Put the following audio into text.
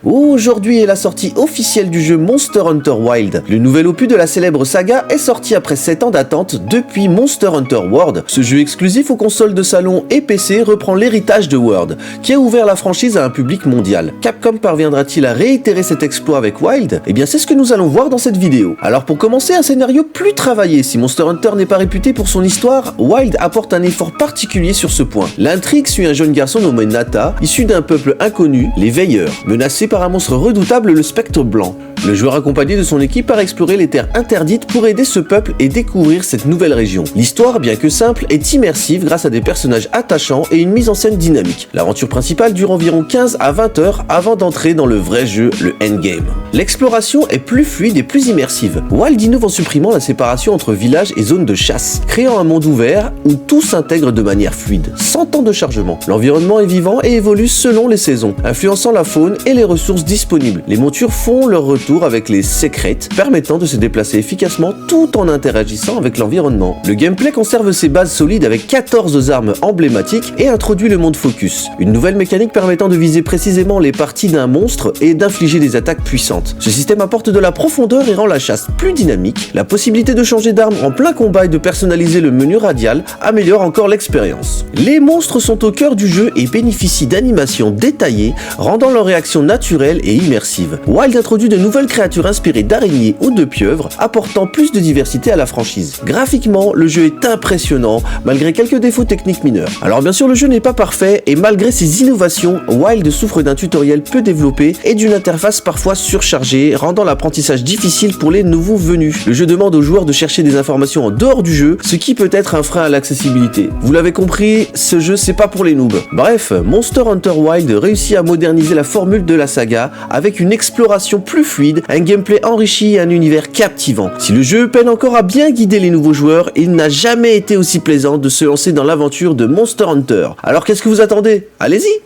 Aujourd'hui est la sortie officielle du jeu Monster Hunter Wilds. Le nouvel opus de la célèbre saga est sorti après 7 ans d'attente depuis Monster Hunter World. Ce jeu exclusif aux consoles de salon et PC reprend l'héritage de World, qui a ouvert la franchise à un public mondial. Capcom parviendra-t-il à réitérer cet exploit avec Wilds? Eh bien c'est ce que nous allons voir dans cette vidéo. Alors pour commencer, un scénario plus travaillé. Si Monster Hunter n'est pas réputé pour son histoire, Wilds apporte un effort particulier sur ce point. L'intrigue suit un jeune garçon nommé Nata, issu d'un peuple inconnu, les Veilleurs, menacé par un monstre redoutable, le Spectre Blanc. Le joueur accompagné de son équipe part explorer les terres interdites pour aider ce peuple et découvrir cette nouvelle région. L'histoire, bien que simple, est immersive grâce à des personnages attachants et une mise en scène dynamique. L'aventure principale dure environ 15 à 20 heures avant d'entrer dans le vrai jeu, le endgame. L'exploration est plus fluide et plus immersive. Wild innove en supprimant la séparation entre villages et zones de chasse, créant un monde ouvert où tout s'intègre de manière fluide, sans temps de chargement. L'environnement est vivant et évolue selon les saisons, influençant la faune et les ressources disponibles. Les montures font leur retour avec les secrets, permettant de se déplacer efficacement tout en interagissant avec l'environnement. Le gameplay conserve ses bases solides avec 14 armes emblématiques et introduit le monde focus, une nouvelle mécanique permettant de viser précisément les parties d'un monstre et d'infliger des attaques puissantes. Ce système apporte de la profondeur et rend la chasse plus dynamique. La possibilité de changer d'arme en plein combat et de personnaliser le menu radial améliore encore l'expérience. Les monstres sont au cœur du jeu et bénéficient d'animations détaillées, rendant leur réaction naturelle et immersive. Wild introduit de nouvelles créatures inspirées d'araignées ou de pieuvres, apportant plus de diversité à la franchise. Graphiquement, le jeu est impressionnant, malgré quelques défauts techniques mineurs. Alors bien sûr, le jeu n'est pas parfait, et malgré ses innovations, Wild souffre d'un tutoriel peu développé et d'une interface parfois surchargée, rendant l'apprentissage difficile pour les nouveaux venus. Le jeu demande aux joueurs de chercher des informations en dehors du jeu, ce qui peut être un frein à l'accessibilité. Vous l'avez compris, ce jeu c'est pas pour les noobs. Bref, Monster Hunter Wilds réussit à moderniser la formule de la saga, avec une exploration plus fluide, un gameplay enrichi et un univers captivant. Si le jeu peine encore à bien guider les nouveaux joueurs, il n'a jamais été aussi plaisant de se lancer dans l'aventure de Monster Hunter. Alors qu'est-ce que vous attendez? Allez-y!